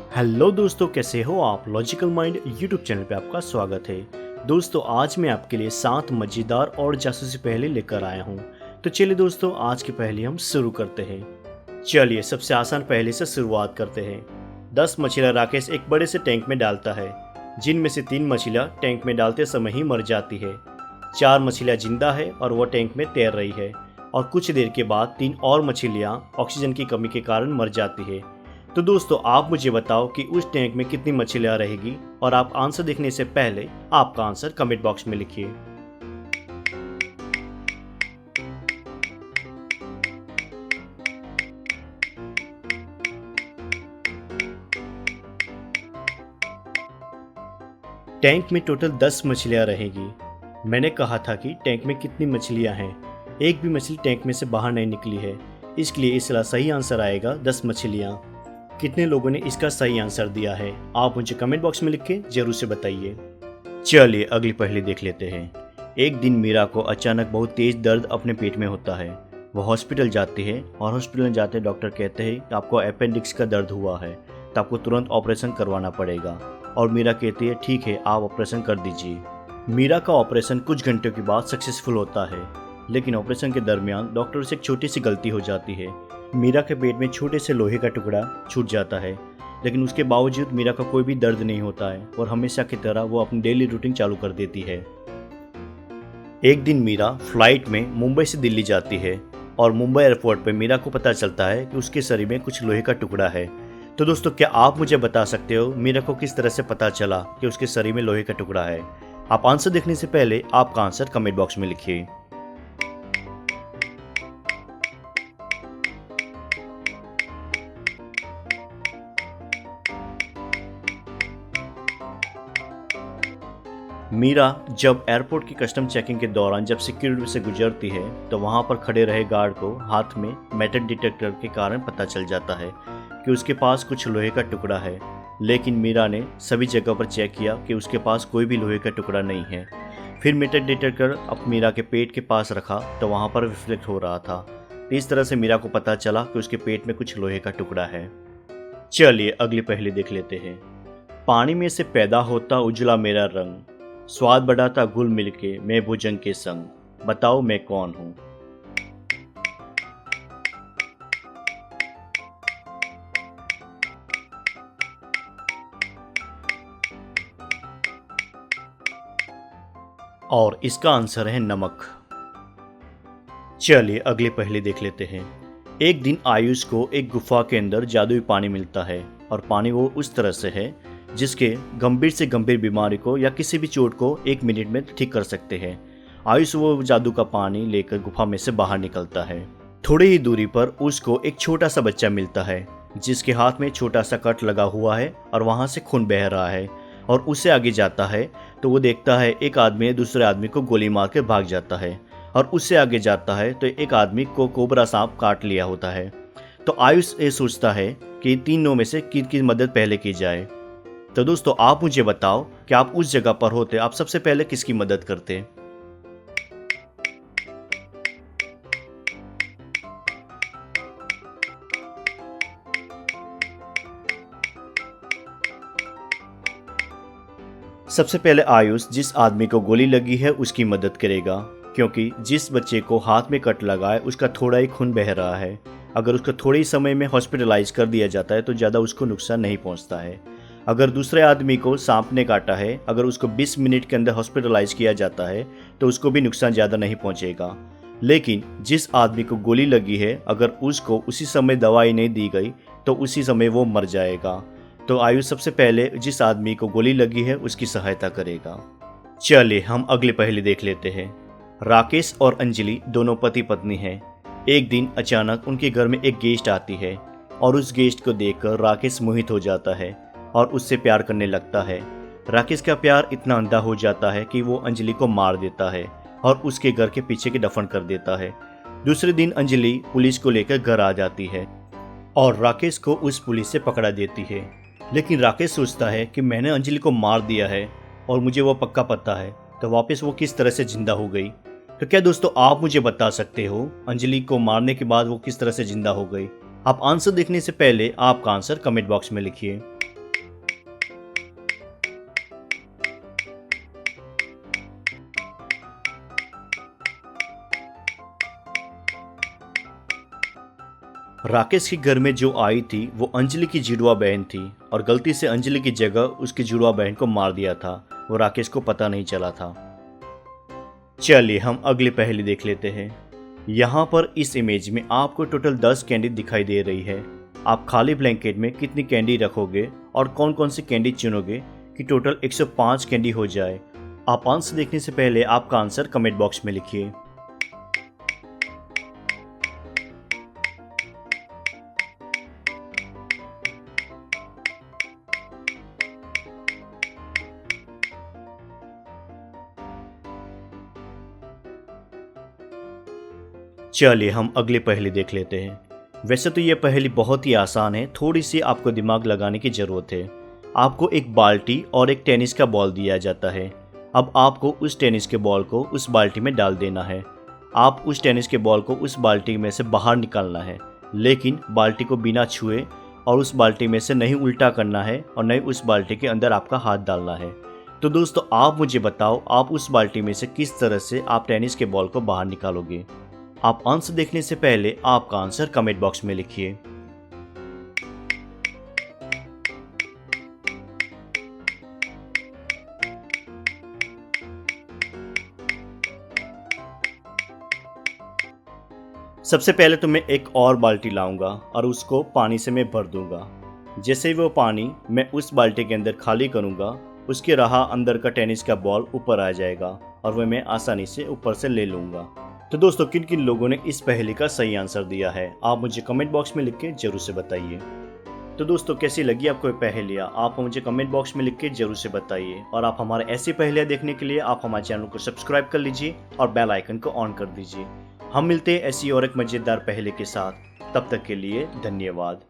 Hello दोस्तों, कैसे हो आप। लॉजिकल माइंड यूट्यूब चैनल पे आपका स्वागत है। दोस्तों, आज मैं आपके लिए 7 मज़ेदार और जासूसी पहेली लेकर आया हूँ। तो चलिए दोस्तों, आज की पहेली हम शुरू करते हैं। चलिए सबसे आसान पहेली से शुरुआत करते हैं। 10 मछलियाँ राकेश एक बड़े से टैंक में डालता है, जिनमें से 3 मछलियाँ टैंक में डालते समय ही मर जाती है। 4 मछलियाँ जिंदा है और वह टैंक में तैर रही है, और कुछ देर के बाद 3 और मछलियाँ ऑक्सीजन की कमी के कारण मर जाती है। तो दोस्तों, आप मुझे बताओ कि उस टैंक में कितनी मछलियां रहेगी, और आप आंसर देखने से पहले आपका आंसर कमेंट बॉक्स में लिखिए। टैंक में टोटल 10 मछलियां रहेगी। मैंने कहा था कि टैंक में कितनी मछलियां हैं। एक भी मछली टैंक में से बाहर नहीं निकली है, इसलिए इसका सही आंसर आएगा 10 मछलियां। कितने लोगों ने इसका सही आंसर दिया है, आप मुझे कमेंट बॉक्स में लिख के जरूर से बताइए। चलिए अगली पहेली देख लेते हैं। एक दिन मीरा को अचानक बहुत तेज दर्द अपने पेट में होता है। वह हॉस्पिटल जाती है, और हॉस्पिटल में जाते डॉक्टर कहते हैं कि आपको अपेंडिक्स का दर्द हुआ है, तो आपको तुरंत ऑपरेशन करवाना पड़ेगा। और मीरा कहती है ठीक है, आप ऑपरेशन कर दीजिए। मीरा का ऑपरेशन कुछ घंटों के बाद सक्सेसफुल होता है, लेकिन ऑपरेशन के दरमियान डॉक्टर से एक छोटी सी गलती हो जाती है। मीरा के पेट में छोटे से लोहे का टुकड़ा छूट जाता है, लेकिन उसके बावजूद मीरा का कोई भी दर्द नहीं होता है, और हमेशा की तरह वो अपनी डेली रूटीन चालू कर देती है। एक दिन मीरा फ्लाइट में मुंबई से दिल्ली जाती है, और मुंबई एयरपोर्ट पर मीरा को पता चलता है कि उसके शरीर में कुछ लोहे का टुकड़ा है। तो दोस्तों, क्या आप मुझे बता सकते हो मीरा को किस तरह से पता चला कि उसके शरीर में लोहे का टुकड़ा है। आप आंसर देखने से पहले आपका आंसर कमेंट बॉक्स में लिखिए। मीरा जब एयरपोर्ट की कस्टम चेकिंग के दौरान जब सिक्योरिटी से गुजरती है, तो वहां पर खड़े रहे गार्ड को हाथ में मेटल डिटेक्टर के कारण पता चल जाता है कि उसके पास कुछ लोहे का टुकड़ा है। लेकिन मीरा ने सभी जगह पर चेक किया कि उसके पास कोई भी लोहे का टुकड़ा नहीं है। फिर मेटल डिटेक्टर अब मीरा के पेट के पास रखा, तो वहां पर रिफ्लेक्ट हो रहा था। इस तरह से मीरा को पता चला कि उसके पेट में कुछ लोहे का टुकड़ा है। चलिए अगली पहेली देख लेते हैं। पानी में से पैदा होता उजला मेरा रंग, स्वाद बढ़ाता घुल मिलके मैं भुजंग के संग, बताओ मैं कौन हूं। और इसका आंसर है नमक। चलिए अगली पहेली देख लेते हैं। एक दिन आयुष को एक गुफा के अंदर जादुई पानी मिलता है, और पानी वो उस तरह से है जिसके गंभीर से गंभीर बीमारी को या किसी भी चोट को 1 मिनट में ठीक कर सकते हैं। आयुष वो जादू का पानी लेकर गुफा में से बाहर निकलता है। थोड़ी ही दूरी पर उसको एक छोटा सा बच्चा मिलता है, जिसके हाथ में छोटा सा कट लगा हुआ है, और वहां से खून बह रहा है। और उससे आगे जाता है तो वो देखता है एक आदमी दूसरे आदमी को गोली मार कर भाग जाता है, और उससे आगे जाता है तो एक आदमी को कोबरा सांप काट लिया होता है। तो आयुष ये सोचता है कि तीनों में से किसकी मदद पहले की जाए। तो दोस्तों, आप मुझे बताओ कि आप उस जगह पर होते, आप सबसे पहले किसकी मदद करते। सबसे पहले आयुष जिस आदमी को गोली लगी है उसकी मदद करेगा, क्योंकि जिस बच्चे को हाथ में कट लगा है उसका थोड़ा ही खून बह रहा है। अगर उसको थोड़े ही समय में हॉस्पिटलाइज कर दिया जाता है तो ज़्यादा उसको नुकसान नहीं पहुंचता है। अगर दूसरे आदमी को सांप ने काटा है, अगर उसको 20 मिनट के अंदर हॉस्पिटलाइज किया जाता है तो उसको भी नुकसान ज़्यादा नहीं पहुंचेगा। लेकिन जिस आदमी को गोली लगी है, अगर उसको उसी समय दवाई नहीं दी गई तो उसी समय वो मर जाएगा। तो आयुष सबसे पहले जिस आदमी को गोली लगी है उसकी सहायता करेगा। चलिए हम अगली पहेली देख लेते हैं। राकेश और अंजलि दोनों पति पत्नी हैं। एक दिन अचानक उनके घर में एक गेस्ट आती है, और उस गेस्ट को देखकर राकेश मोहित हो जाता है और उससे प्यार करने लगता है। राकेश का प्यार इतना अंधा हो जाता है कि वो अंजलि को मार देता है और उसके घर के पीछे की दफन कर देता है। दूसरे दिन अंजलि पुलिस को लेकर घर आ जाती है, और राकेश को उस पुलिस से पकड़ा देती है। लेकिन राकेश सोचता है कि मैंने अंजलि को मार दिया है और मुझे वो पक्का पता है, तो वापस वो किस तरह से जिंदा हो गई। तो क्या दोस्तों, आप मुझे बता सकते हो अंजलि को मारने के बाद वो किस तरह से जिंदा हो गई। आप आंसर देखने से पहले आपका आंसर कमेंट बॉक्स में लिखिए। राकेश के घर में जो आई थी वो अंजलि की जुड़वा बहन थी और गलती से अंजलि की जगह उसकी जुड़वा बहन को मार दिया था। वो राकेश को पता नहीं चला था। चलिए हम अगली पहेली देख लेते हैं। यहाँ पर इस इमेज में आपको टोटल 10 कैंडी दिखाई दे रही है। आप खाली ब्लैंकेट में कितनी कैंडी रखोगे और कौन कौन सी कैंडी चुनोगे कि टोटल 105 कैंडी हो जाए। आप आंसर देखने से पहले आपका आंसर कमेंट बॉक्स में लिखिए। चलिए हम अगली पहेली देख लेते हैं। वैसे तो ये पहेली बहुत ही आसान है, थोड़ी सी आपको दिमाग लगाने की ज़रूरत है। आपको एक बाल्टी और एक टेनिस का बॉल दिया जाता है। अब आपको उस टेनिस के बॉल को उस बाल्टी में डाल देना है। आप उस टेनिस के बॉल को उस बाल्टी में से बाहर निकालना है, लेकिन बाल्टी को बिना छुए और उस बाल्टी में से नहीं उल्टा करना है और नहीं उस बाल्टी के अंदर आपका हाथ डालना है। तो दोस्तों आप मुझे बताओ, आप उस बाल्टी में से किस तरह से आप टेनिस के बॉल को बाहर निकालोगे। आप आंसर देखने से पहले आपका आंसर कमेंट बॉक्स में लिखिए। सबसे पहले तो मैं एक और बाल्टी लाऊंगा और उसको पानी से मैं भर दूंगा। जैसे ही वो पानी मैं उस बाल्टी के अंदर खाली करूंगा, उसके रहा अंदर का टेनिस का बॉल ऊपर आ जाएगा और वह मैं आसानी से ऊपर से ले लूंगा। तो दोस्तों किन किन लोगों ने इस पहेली का सही आंसर दिया है आप मुझे कमेंट बॉक्स में लिख के जरूर से बताइए। तो दोस्तों कैसी लगी आपको ये पहेलियाँ आप मुझे कमेंट बॉक्स में लिख के जरूर से बताइए। और आप हमारे ऐसी पहेलियाँ देखने के लिए आप हमारे चैनल को सब्सक्राइब कर लीजिए और बेल आइकन को ऑन कर दीजिए। हम मिलते हैं ऐसी और एक मज़ेदार पहेली के साथ। तब तक के लिए धन्यवाद।